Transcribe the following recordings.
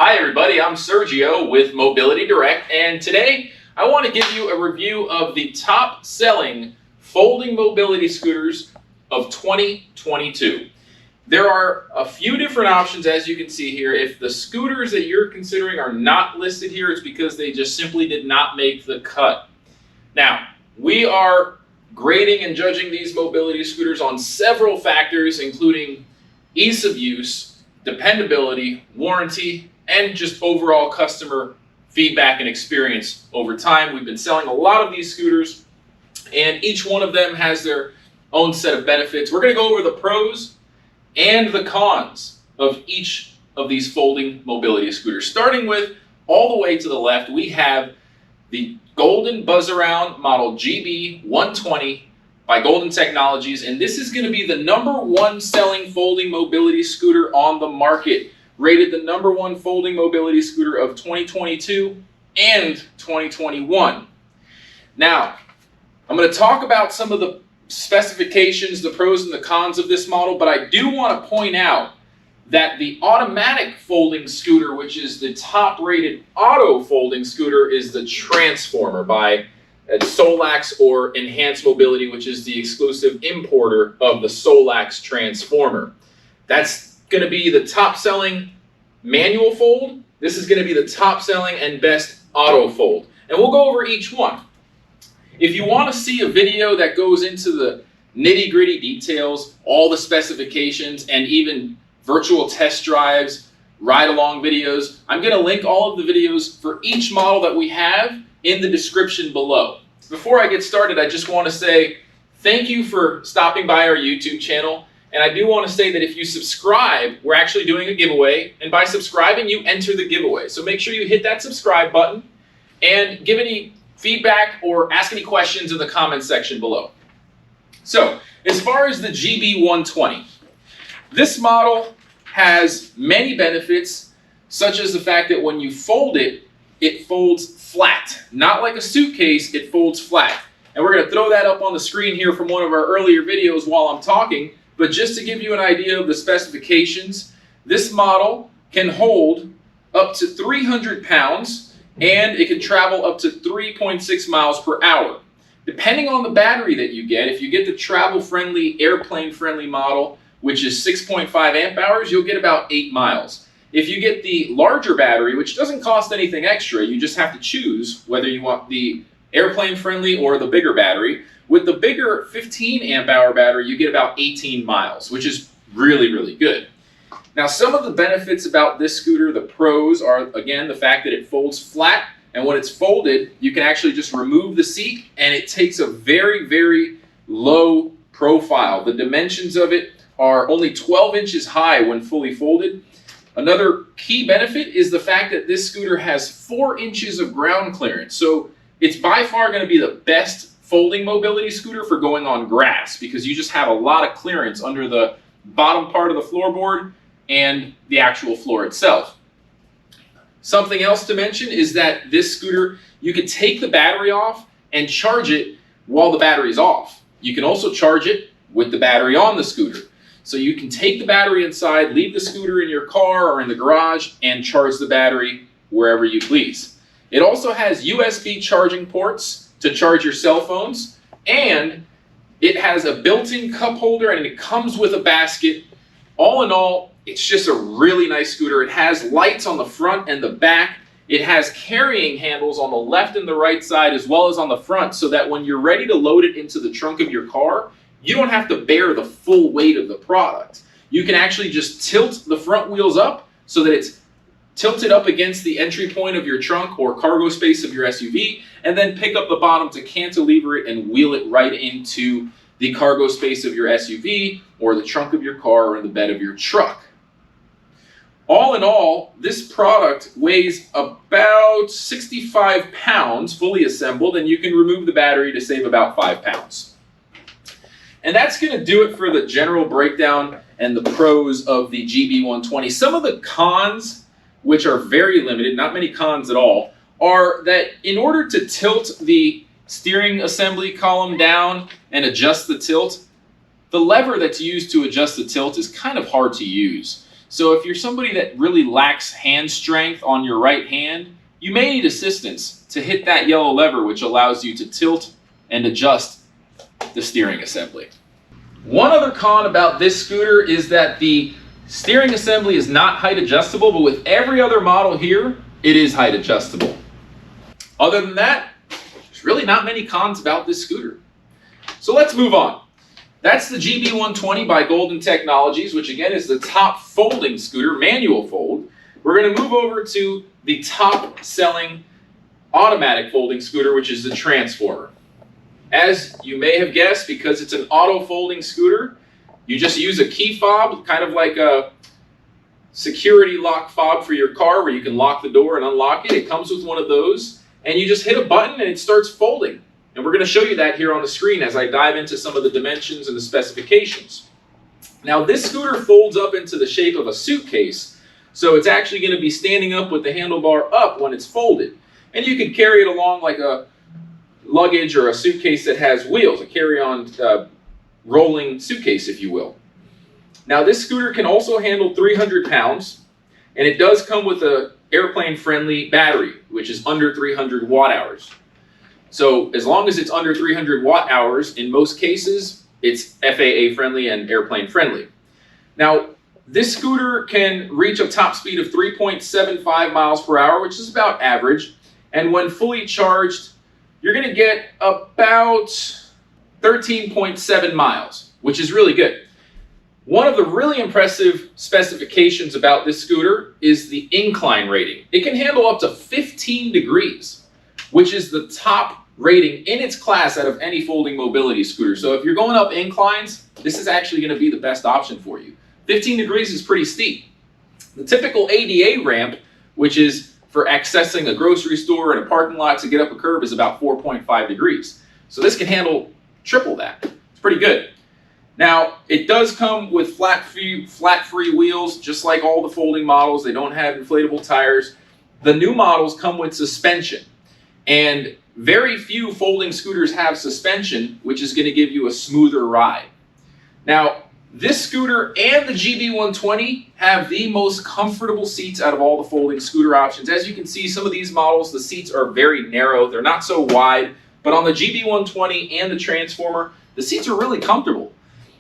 Hi everybody, I'm Sergio with Mobility Direct, and today I want to give you a review of the top selling folding mobility scooters of 2022. There are a few different options, as you can see here. If the scooters that you're considering are not listed here, it's because they just simply did not make the cut. Now, we are grading and judging these mobility scooters on several factors, including ease of use, dependability, warranty, and just overall customer feedback and experience over time. We've been selling a lot of these scooters, and each one of them has their own set of benefits. We're going to go over the pros and the cons of each of these folding mobility scooters. Starting with all the way to the left, we have the Golden Buzzaround model GB120 by Golden Technologies, and this is going to be the #1 selling folding mobility scooter on the market, rated the #1 folding mobility scooter of 2022 and 2021. Now, I'm going to talk about some of the specifications, the pros and the cons of this model, but I do want to point out that the automatic folding scooter, which is the top rated auto folding scooter, is the Transformer by Solax or Enhanced Mobility, which is the exclusive importer of the Solax Transformer. That's going to be the top selling manual fold. This is going to be the top selling and best auto fold. And we'll go over each one. If you want to see a video that goes into the nitty-gritty details, all the specifications, and even virtual test drives, ride-along videos, I'm going to link all of the videos for each model that we have in the description below. Before I get started, I just want to say thank you for stopping by our YouTube channel. And I do want to say that if you subscribe, we're actually doing a giveaway. And by subscribing, you enter the giveaway. So make sure you hit that subscribe button and give any feedback or ask any questions in the comments section below. So, as far as the GB120, this model has many benefits, such as the fact that when you fold it, it folds flat. Not like a suitcase, it folds flat. And we're going to throw that up on the screen here from one of our earlier videos while I'm talking. But just to give you an idea of the specifications, this model can hold up to 300 pounds and it can travel up to 3.6 miles per hour. Depending on the battery that you get, if you get the travel-friendly, airplane-friendly model, which is 6.5 amp hours, you'll get about 8 miles. If you get the larger battery, which doesn't cost anything extra, you just have to choose whether you want the airplane-friendly or the bigger battery. With the bigger 15 amp hour battery, you get about 18 miles, which is really, really good. Now, some of the benefits about this scooter, the pros, are, again, the fact that it folds flat, and when it's folded, you can actually just remove the seat, and it takes a very, very low profile. The dimensions of it are only 12 inches high when fully folded. Another key benefit is the fact that this scooter has 4 inches of ground clearance. So it's by far going to be the best folding mobility scooter for going on grass, because you just have a lot of clearance under the bottom part of the floorboard and the actual floor itself. Something else to mention is that this scooter, you can take the battery off and charge it while the battery's off. You can also charge it with the battery on the scooter. So you can take the battery inside, leave the scooter in your car or in the garage, and charge the battery wherever you please. It also has USB charging ports to charge your cell phones, and it has a built-in cup holder, and it comes with a basket. All in all, it's just a really nice scooter. It has lights on the front and the back. It has carrying handles on the left and the right side, as well as on the front, so that when you're ready to load it into the trunk of your car, you don't have to bear the full weight of the product. You can actually just tilt the front wheels up so that it's tilted up against the entry point of your trunk or cargo space of your SUV, and then pick up the bottom to cantilever it and wheel it right into the cargo space of your SUV or the trunk of your car or in the bed of your truck. All in all, this product weighs about 65 pounds fully assembled, and you can remove the battery to save about 5 pounds. And that's going to do it for the general breakdown and the pros of the GB120. Some of the cons, which are very limited, not many cons at all, are that in order to tilt the steering assembly column down and adjust the tilt, the lever that's used to adjust the tilt is kind of hard to use. So if you're somebody that really lacks hand strength on your right hand, you may need assistance to hit that yellow lever, which allows you to tilt and adjust the steering assembly. One other con about this scooter is that the steering assembly is not height adjustable, but with every other model here, it is height adjustable. Other than that, there's really not many cons about this scooter. So let's move on. That's the GB120 by Golden Technologies, which again is the top folding scooter, manual fold. We're going to move over to the top selling automatic folding scooter, which is the Transformer. As you may have guessed, because it's an auto folding scooter, you just use a key fob, kind of like a security lock fob for your car where you can lock the door and unlock it. It comes with one of those, and you just hit a button and it starts folding. And we're going to show you that here on the screen as I dive into some of the dimensions and the specifications. Now, this scooter folds up into the shape of a suitcase, so it's actually going to be standing up with the handlebar up when it's folded. And you can carry it along like a luggage or a suitcase that has wheels, a carry-on rolling suitcase, if you will. Now, this scooter can also handle 300 pounds, and it does come with an airplane-friendly battery, which is under 300 watt-hours. So as long as it's under 300 watt-hours, in most cases, it's FAA-friendly and airplane-friendly. Now, this scooter can reach a top speed of 3.75 miles per hour, which is about average. And when fully charged, you're going to get about 13.7 miles, which is really good. One of the really impressive specifications about this scooter is the incline rating. It can handle up to 15 degrees, which is the top rating in its class out of any folding mobility scooter. So if you're going up inclines, this is actually going to be the best option for you. 15 degrees is pretty steep. The typical ADA ramp, which is for accessing a grocery store and a parking lot to get up a curb, is about 4.5 degrees. So this can handle triple that. It's pretty good. Now, it does come with flat-free wheels, just like all the folding models. They don't have inflatable tires. The new models come with suspension. And very few folding scooters have suspension, which is going to give you a smoother ride. Now, this scooter and the GB120 have the most comfortable seats out of all the folding scooter options. As you can see, some of these models, the seats are very narrow. They're not so wide. But on the GB120 and the Transformer, the seats are really comfortable.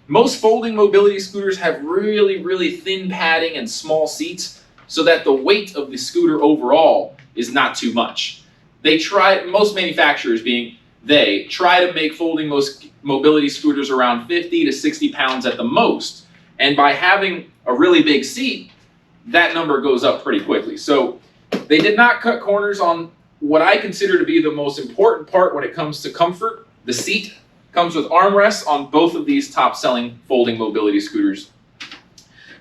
Most folding mobility scooters have really, really thin padding and small seats so that the weight of the scooter overall is not too much. Most manufacturers try to make folding most mobility scooters around 50 to 60 pounds at the most. And by having a really big seat, that number goes up pretty quickly. So they did not cut corners on what I consider to be the most important part when it comes to comfort. The seat comes with armrests on both of these top-selling folding mobility scooters.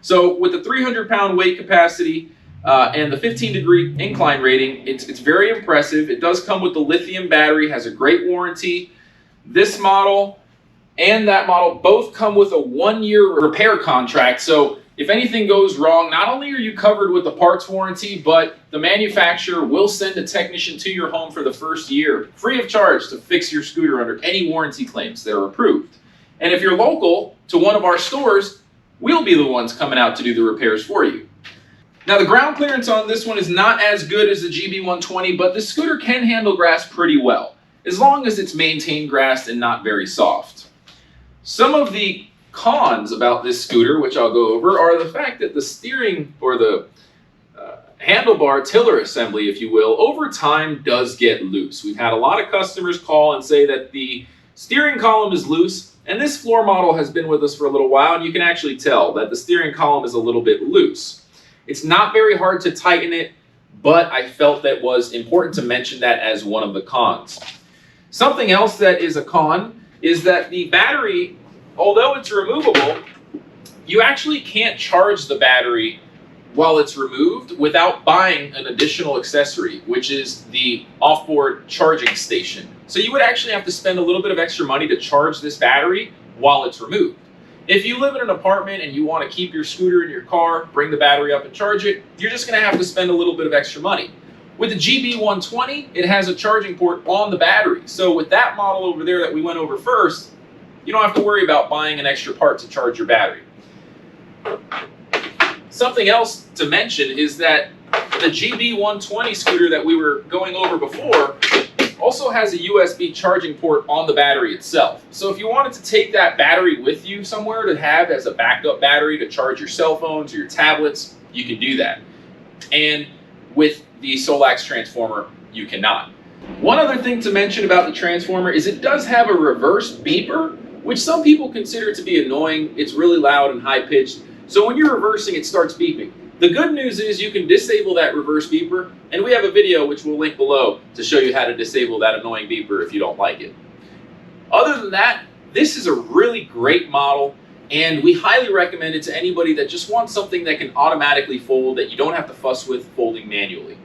So with the 300-pound weight capacity and the 15-degree incline rating, it's very impressive. It does come with the lithium battery, has a great warranty. This model and that model both come with a 1-year repair contract. So if anything goes wrong, not only are you covered with the parts warranty, but the manufacturer will send a technician to your home for the first year, free of charge, to fix your scooter under any warranty claims that are approved. And if you're local to one of our stores, we'll be the ones coming out to do the repairs for you. Now, the ground clearance on this one is not as good as the GB120, but the scooter can handle grass pretty well, as long as it's maintained grass and not very soft. Some of the cons about this scooter, which I'll go over, are the fact that the steering, or the handlebar tiller assembly, if you will, over time does get loose. We've had a lot of customers call and say that the steering column is loose, and this floor model has been with us for a little while, and you can actually tell that the steering column is a little bit loose. It's not very hard to tighten it, but I felt that was important to mention that as one of the cons. Something else that is a con is that the battery, although it's removable, you actually can't charge the battery while it's removed without buying an additional accessory, which is the off-board charging station. So you would actually have to spend a little bit of extra money to charge this battery while it's removed. If you live in an apartment and you want to keep your scooter in your car, bring the battery up and charge it, you're just going to have to spend a little bit of extra money. With the GB120, it has a charging port on the battery. So with that model over there that we went over first, you don't have to worry about buying an extra part to charge your battery. Something else to mention is that the GB120 scooter that we were going over before also has a USB charging port on the battery itself. So if you wanted to take that battery with you somewhere to have as a backup battery to charge your cell phones or your tablets, you can do that. And with the Solax Transformer, you cannot. One other thing to mention about the Transformer is it does have a reverse beeper, which some people consider to be annoying. It's really loud and high-pitched. So when you're reversing, it starts beeping. The good news is you can disable that reverse beeper, and we have a video which we'll link below to show you how to disable that annoying beeper if you don't like it. Other than that, this is a really great model, and we highly recommend it to anybody that just wants something that can automatically fold, that you don't have to fuss with folding manually.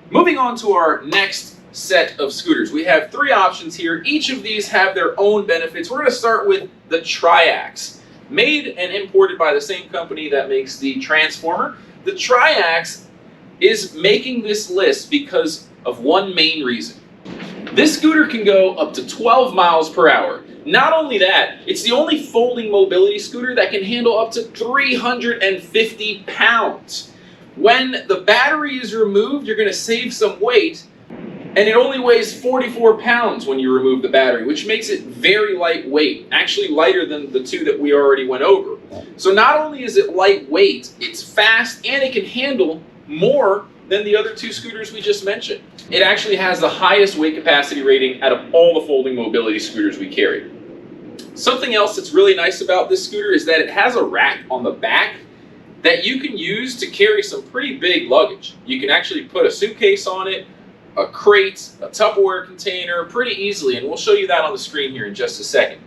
Moving on to our next set of scooters. We have 3 options here. Each of these have their own benefits. We're going to start with the Triaxe. Made and imported by the same company that makes the Transformer. The Triaxe is making this list because of one main reason. This scooter can go up to 12 miles per hour. Not only that, it's the only folding mobility scooter that can handle up to 350 pounds. When the battery is removed, you're going to save some weight, and it only weighs 44 pounds when you remove the battery, which makes it very lightweight, actually lighter than the 2 that we already went over. So not only is it lightweight, it's fast, and it can handle more than the other 2 scooters we just mentioned. It actually has the highest weight capacity rating out of all the folding mobility scooters we carry. Something else that's really nice about this scooter is that it has a rack on the back that you can use to carry some pretty big luggage. You can actually put a suitcase on it, a crate, a Tupperware container pretty easily, and we'll show you that on the screen here in just a second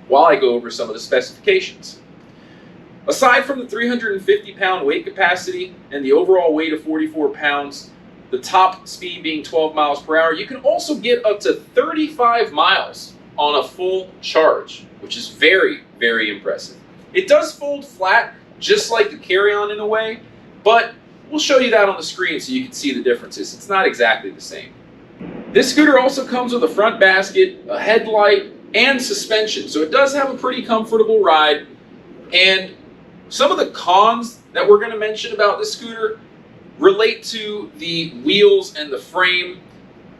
while I go over some of the specifications. Aside from the 350 pound weight capacity and the overall weight of 44 pounds, the top speed being 12 miles per hour, you can also get up to 35 miles on a full charge, which is very, very impressive. It does fold flat, just like the Carry On in a way, but we'll show you that on the screen so you can see the differences. It's not exactly the same. This scooter also comes with a front basket, a headlight, and suspension, so it does have a pretty comfortable ride. And some of the cons that we're going to mention about this scooter relate to the wheels and the frame.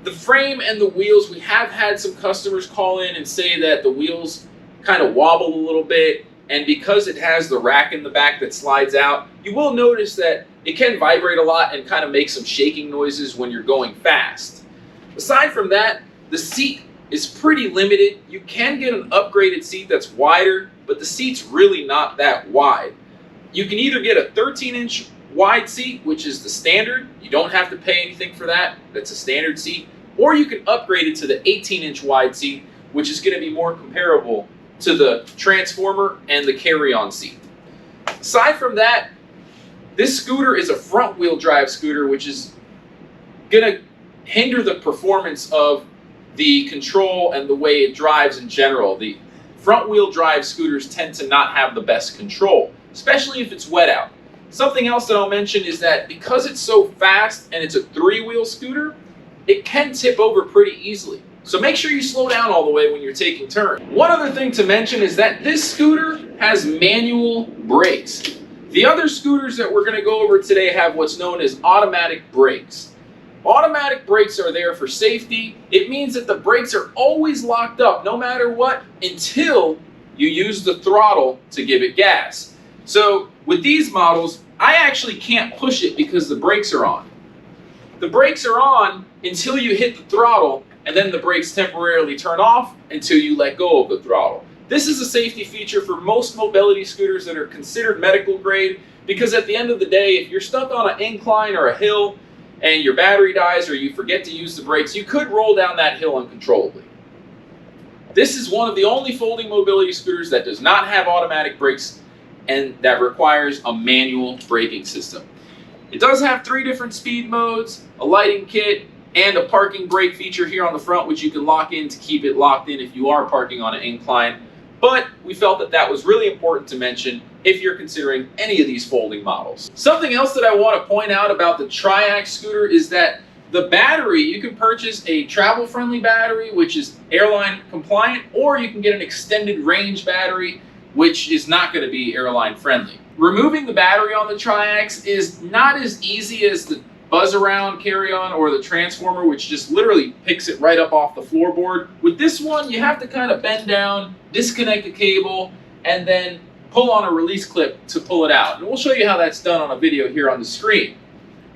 The frame and the wheels, we have had some customers call in and say that the wheels kind of wobble a little bit, and because it has the rack in the back that slides out, you will notice that it can vibrate a lot and kind of make some shaking noises when you're going fast. Aside from that, the seat is pretty limited. You can get an upgraded seat that's wider, but the seat's really not that wide. You can either get a 13-inch wide seat, which is the standard. You don't have to pay anything for that. That's a standard seat. Or you can upgrade it to the 18-inch wide seat, which is going to be more comparable to the Transformer and the Carry On seat. Aside from that, this scooter is a front-wheel drive scooter, which is going to hinder the performance of the control and the way it drives in general. The front-wheel drive scooters tend to not have the best control, especially if it's wet out. Something else that I'll mention is that because it's so fast and it's a 3-wheel scooter, it can tip over pretty easily. So make sure you slow down all the way when you're taking turns. One other thing to mention is that this scooter has manual brakes. The other scooters that we're going to go over today have what's known as automatic brakes. Automatic brakes are there for safety. It means that the brakes are always locked up no matter what until you use the throttle to give it gas. So with these models, I actually can't push it because the brakes are on. The brakes are on until you hit the throttle, and then the brakes temporarily turn off until you let go of the throttle. This is a safety feature for most mobility scooters that are considered medical grade, because at the end of the day, if you're stuck on an incline or a hill and your battery dies or you forget to use the brakes, you could roll down that hill uncontrollably. This is one of the only folding mobility scooters that does not have automatic brakes and that requires a manual braking system. It does have 3 different speed modes, a lighting kit, and a parking brake feature here on the front, which you can lock in to keep it locked in if you are parking on an incline. But we felt that that was really important to mention if you're considering any of these folding models. Something else that I want to point out about the Triaxe scooter is that the battery, you can purchase a travel-friendly battery, which is airline compliant, or you can get an extended range battery. which is not going to be airline friendly. Removing the battery on the Triaxe is not as easy as the Buzzaround Carry On or the Transformer, which just literally picks it right up off the floorboard. With this one, you have to kind of bend down, disconnect the cable, and then pull on a release clip to pull it out. And we'll show you how that's done on a video here on the screen.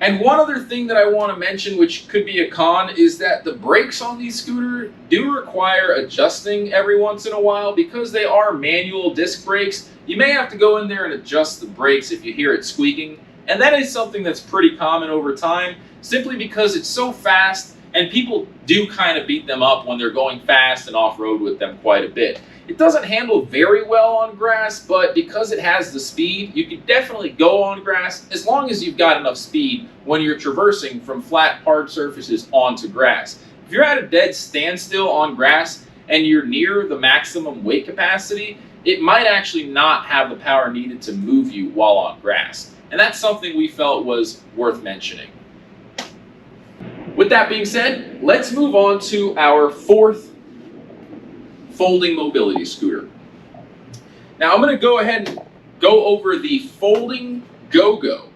And one other thing that I want to mention, which could be a con, is that the brakes on these scooters do require adjusting every once in a while. Because they are manual disc brakes, you may have to go in there and adjust the brakes if you hear it squeaking. And that is something that's pretty common over time, simply because it's so fast and people do kind of beat them up when they're going fast and off-road with them quite a bit. It doesn't handle very well on grass, but because it has the speed, you can definitely go on grass as long as you've got enough speed when you're traversing from flat, hard surfaces onto grass. If you're at a dead standstill on grass and you're near the maximum weight capacity, it might actually not have the power needed to move you while on grass. And that's something we felt was worth mentioning. With that being said, let's move on to our fourth folding mobility scooter. Now I'm going to go ahead and go over the folding Go-Go.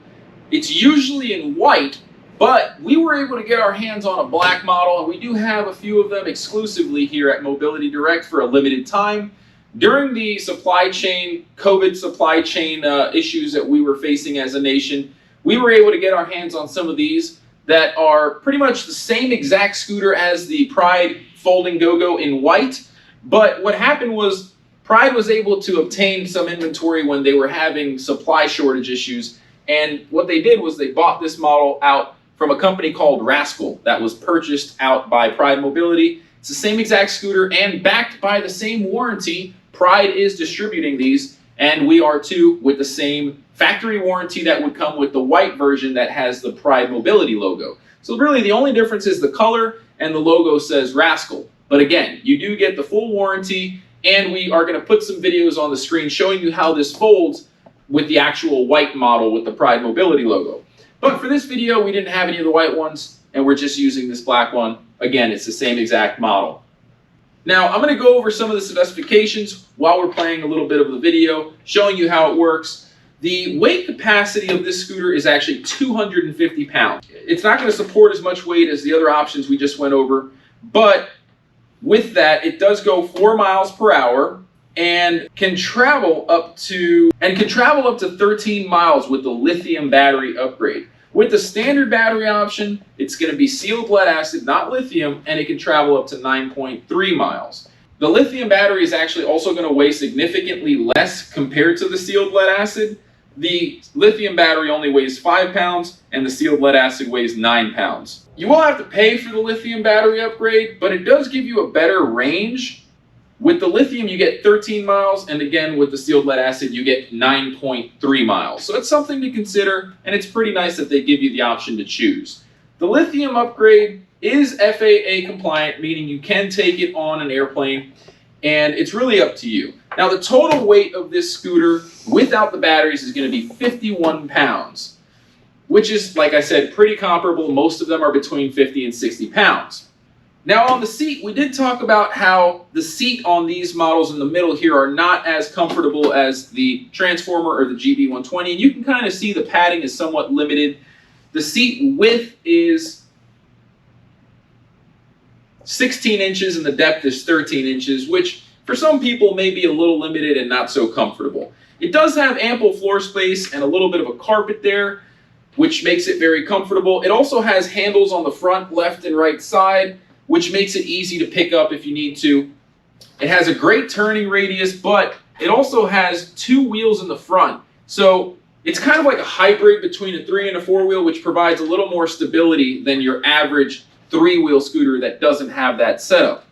It's usually in white, but we were able to get our hands on a black model, and we do have a few of them exclusively here at Mobility Direct for a limited time. During the COVID supply chain issues that we were facing as a nation, we were able to get our hands on some of these that are pretty much the same exact scooter as the Pride folding Go-Go in white. But what happened was Pride was able to obtain some inventory when they were having supply shortage issues. And what they did was they bought this model out from a company called Rascal that was purchased out by Pride Mobility. It's the same exact scooter and backed by the same warranty. Pride is distributing these, and we are too, with the same factory warranty that would come with the white version that has the Pride Mobility logo. So really the only difference is the color, and the logo says Rascal. But again, you do get the full warranty, and we are going to put some videos on the screen showing you how this folds with the actual white model with the Pride Mobility logo. But for this video, we didn't have any of the white ones, and we're just using this black one. Again, it's the same exact model. Now, I'm going to go over some of the specifications while we're playing a little bit of the video, showing you how it works. The weight capacity of this scooter is actually 250 pounds. It's not going to support as much weight as the other options we just went over, but with that, it does go 4 miles per hour and can travel up to 13 miles with the lithium battery upgrade. With the standard battery option, it's going to be sealed lead acid, not lithium, and it can travel up to 9.3 miles. The lithium battery is actually also going to weigh significantly less compared to the sealed lead acid. The lithium battery only weighs 5 pounds, and the sealed lead acid weighs 9 pounds. You will have to pay for the lithium battery upgrade, but it does give you a better range. With the lithium, you get 13 miles, and again, with the sealed lead acid, you get 9.3 miles. So it's something to consider, and it's pretty nice that they give you the option to choose. The lithium upgrade is FAA compliant, meaning you can take it on an airplane, and it's really up to you. Now, the total weight of this scooter without the batteries is going to be 51 pounds, which is, like I said, pretty comparable. Most of them are between 50 and 60 pounds. Now on the seat, we did talk about how the seat on these models in the middle here are not as comfortable as the Transformer or the GB120, and you can kind of see the padding is somewhat limited. The seat width is 16 inches and the depth is 13 inches, which for some people may be a little limited and not so comfortable. It does have ample floor space and a little bit of a carpet there, which makes it very comfortable. It also has handles on the front, left and right side, which makes it easy to pick up if you need to. It has a great turning radius, but it also has 2 wheels in the front. So it's kind of like a hybrid between a 3 and a 4 wheel, which provides a little more stability than your average 3-wheel scooter that doesn't have that setup.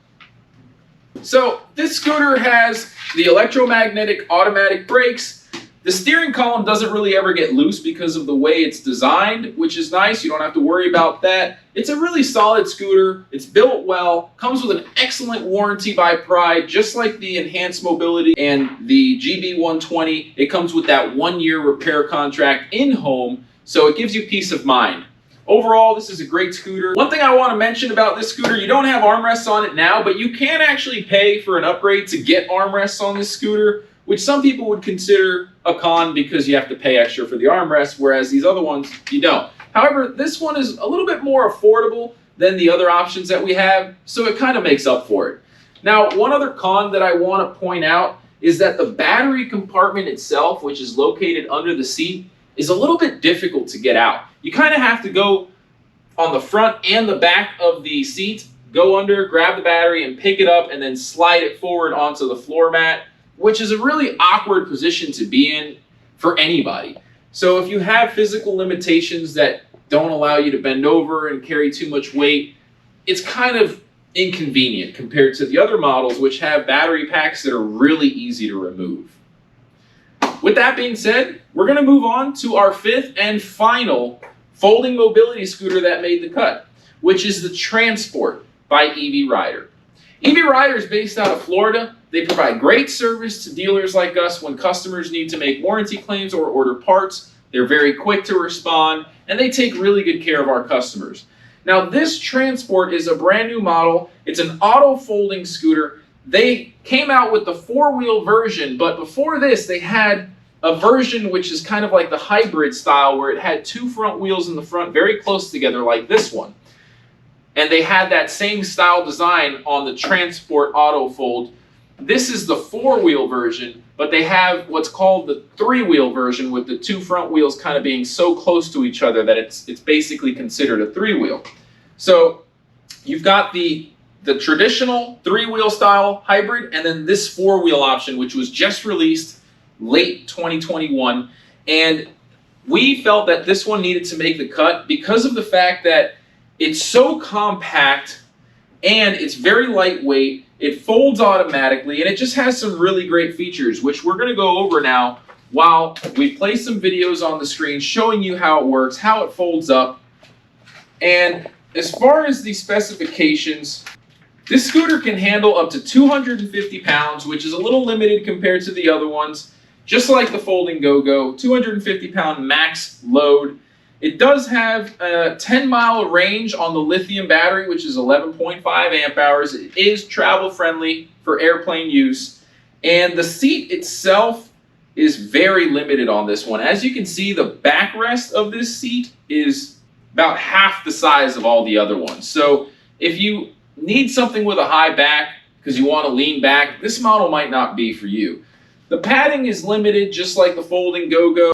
So this scooter has the electromagnetic automatic brakes. The steering column doesn't really ever get loose because of the way it's designed, which is nice. You don't have to worry about that. It's a really solid scooter. It's built well, comes with an excellent warranty by Pride, just like the Enhanced Mobility and the GB120. It comes with that 1-year repair contract in-home, so it gives you peace of mind. Overall, this is a great scooter. One thing I want to mention about this scooter, you don't have armrests on it now, but you can actually pay for an upgrade to get armrests on this scooter. which some people would consider a con because you have to pay extra for the armrest, whereas these other ones, you don't. However, this one is a little bit more affordable than the other options that we have, so it kind of makes up for it. Now, one other con that I want to point out is that the battery compartment itself, which is located under the seat, is a little bit difficult to get out. You kind of have to go on the front and the back of the seat, go under, grab the battery and pick it up and then slide it forward onto the floor mat, which is a really awkward position to be in for anybody. So if you have physical limitations that don't allow you to bend over and carry too much weight, it's kind of inconvenient compared to the other models, which have battery packs that are really easy to remove. With that being said, we're going to move on to our fifth and final folding mobility scooter that made the cut, which is the Transport by EV Rider. EV Rider is based out of Florida. They provide great service to dealers like us when customers need to make warranty claims or order parts. They're very quick to respond, and they take really good care of our customers. Now, this Transport is a brand new model. It's an auto folding scooter. They came out with the four-wheel version, but before this, they had a version which is kind of like the hybrid style, where it had two front wheels in the front very close together like this one. And they had that same style design on the Transport Auto Fold. This is the four-wheel version, but they have what's called the three-wheel version, with the two front wheels kind of being so close to each other that it's basically considered a three-wheel. So you've got the traditional three-wheel style hybrid, and then this four-wheel option, which was just released late 2021. And we felt that this one needed to make the cut because of the fact that it's so compact and it's very lightweight. It folds automatically, and it just has some really great features, which we're going to go over now while we play some videos on the screen showing you how it works, how it folds up. And as far as the specifications, this scooter can handle up to 250 pounds, which is a little limited compared to the other ones. Just like the folding Go-Go, 250-pound max load. It does have a 10-mile range on the lithium battery, which is 11.5 amp hours. It is travel friendly for airplane use. And the seat itself is very limited on this one. As you can see, the backrest of this seat is about half the size of all the other ones. So if you need something with a high back because you want to lean back, this model might not be for you. The padding is limited, just like the folding Go-Go.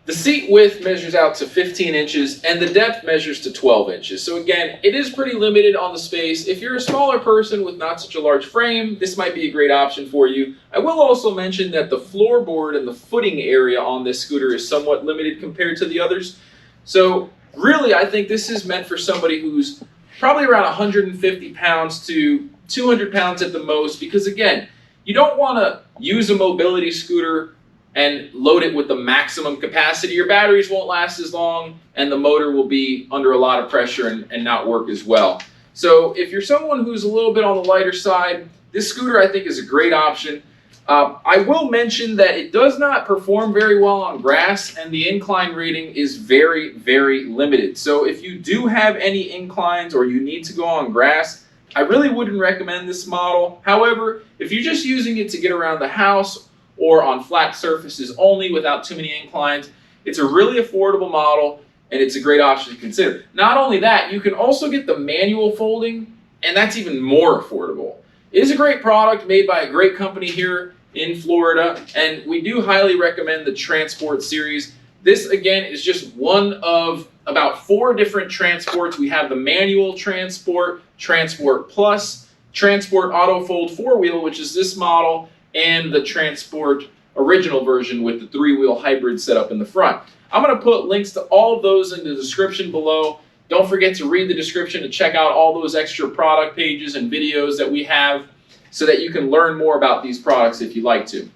The seat width measures out to 15 inches and the depth measures to 12 inches. So again, it is pretty limited on the space. If you're a smaller person with not such a large frame, this might be a great option for you. I will also mention that the floorboard and the footing area on this scooter is somewhat limited compared to the others. So really, I think this is meant for somebody who's probably around 150 pounds to 200 pounds at the most, because again, you don't want to use a mobility scooter and load it with the maximum capacity. Your batteries won't last as long, and the motor will be under a lot of pressure and not work as well. So if you're someone who's a little bit on the lighter side, this scooter I think is a great option. I will mention that it does not perform very well on grass, and the incline rating is very, very limited. So if you do have any inclines or you need to go on grass, I really wouldn't recommend this model. However, if you're just using it to get around the house or on flat surfaces only without too many inclines, it's a really affordable model and it's a great option to consider. Not only that, you can also get the manual folding, and that's even more affordable. It is a great product made by a great company here in Florida, and we do highly recommend the Transport series. This again is just one of about 4 different Transports. We have the manual Transport, Transport Plus, Transport Auto Fold 4-wheel, which is this model, and the Transport original version with the 3-wheel hybrid setup in the front. I'm going to put links to all of those in the description below. Don't forget to read the description to check out all those extra product pages and videos that we have so that you can learn more about these products if you'd like to.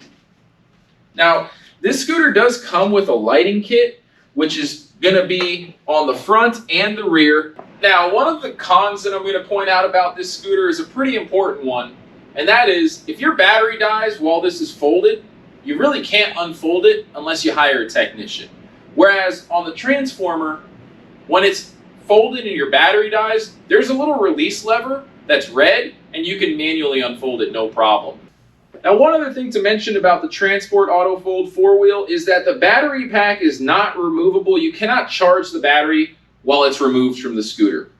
Now, this scooter does come with a lighting kit, which is going to be on the front and the rear. Now, one of the cons that I'm going to point out about this scooter is a pretty important one, and that is if your battery dies while this is folded, you really can't unfold it unless you hire a technician. Whereas on the Transformer, when it's folded and your battery dies, there's a little release lever that's red, and you can manually unfold it no problem. Now, one other thing to mention about the Transport Auto Fold 4-wheel is that the battery pack is not removable. You cannot charge the battery while it's removed from the scooter.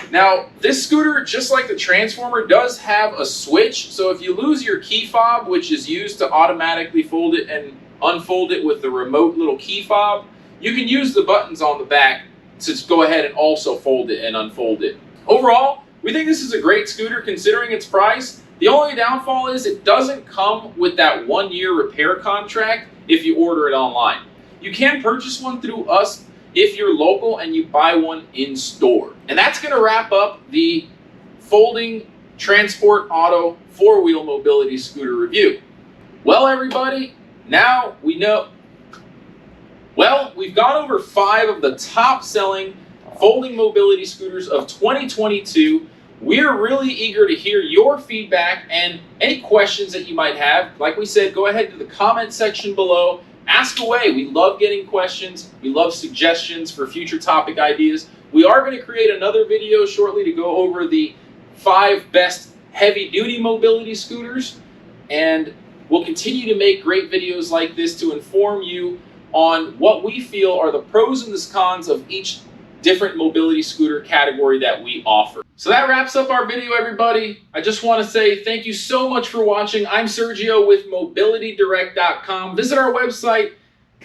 Now, this scooter, just like the Transformer, does have a switch. So if you lose your key fob, which is used to automatically fold it and unfold it with the remote little key fob, you can use the buttons on the back to go ahead and also fold it and unfold it. Overall, we think this is a great scooter considering its price. The only downfall is it doesn't come with that 1-year repair contract if you order it online. You can purchase one through us if you're local and you buy one in store. And that's going to wrap up the folding Transport Auto 4-wheel mobility scooter review. Well, everybody, now we know. Well, we've gone over 5 of the top selling folding mobility scooters of 2022. We're really eager to hear your feedback and any questions that you might have. Like we said, go ahead to the comment section below. Ask away. We love getting questions. We love suggestions for future topic ideas. We are going to create another video shortly to go over the 5 best heavy-duty mobility scooters. And we'll continue to make great videos like this to inform you on what we feel are the pros and the cons of each different mobility scooter category that we offer. So that wraps up our video, everybody. I just want to say thank you so much for watching. I'm Sergio with mobilitydirect.com. Visit our website.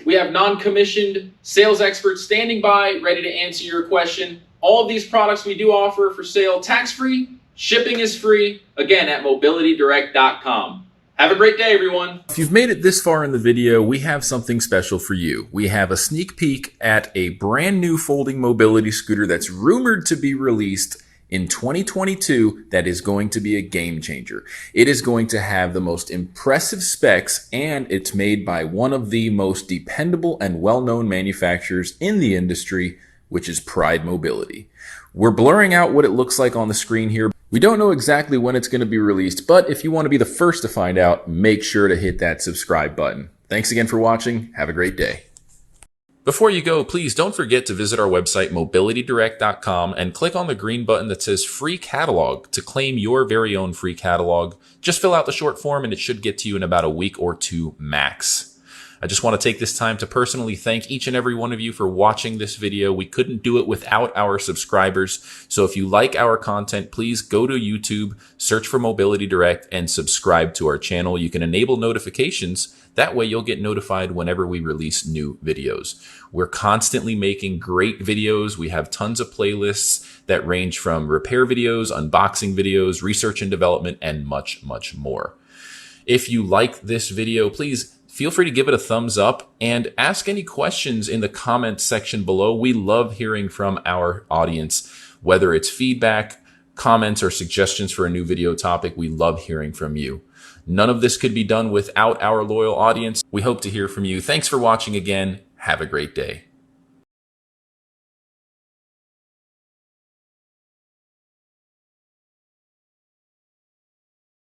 We have non-commissioned sales experts standing by, ready to answer your question. All of these products we do offer for sale tax-free. Shipping is free. Again, at mobilitydirect.com. Have a great day, everyone. If you've made it this far in the video, we have something special for you. We have a sneak peek at a brand new folding mobility scooter that's rumored to be released in 2022 that is going to be a game changer. It is going to have the most impressive specs, and it's made by one of the most dependable and well-known manufacturers in the industry, which is Pride Mobility. We're blurring out what it looks like on the screen here. We don't know exactly when it's going to be released, but if you want to be the first to find out, make sure to hit that subscribe button. Thanks again for watching. Have a great day. Before you go, please don't forget to visit our website, mobilitydirect.com, and click on the green button that says Free Catalog to claim your very own free catalog. Just fill out the short form and it should get to you in about a week or 2 max. I just want to take this time to personally thank each and every one of you for watching this video. We couldn't do it without our subscribers. So if you like our content, please go to YouTube, search for Mobility Direct, and subscribe to our channel. You can enable notifications. That way you'll get notified whenever we release new videos. We're constantly making great videos. We have tons of playlists that range from repair videos, unboxing videos, research and development, and much, much more. If you like this video, please feel free to give it a thumbs up and ask any questions in the comments section below. We love hearing from our audience, whether it's feedback, comments, or suggestions for a new video topic. We love hearing from you. None of this could be done without our loyal audience. We hope to hear from you. Thanks for watching again. Have a great day.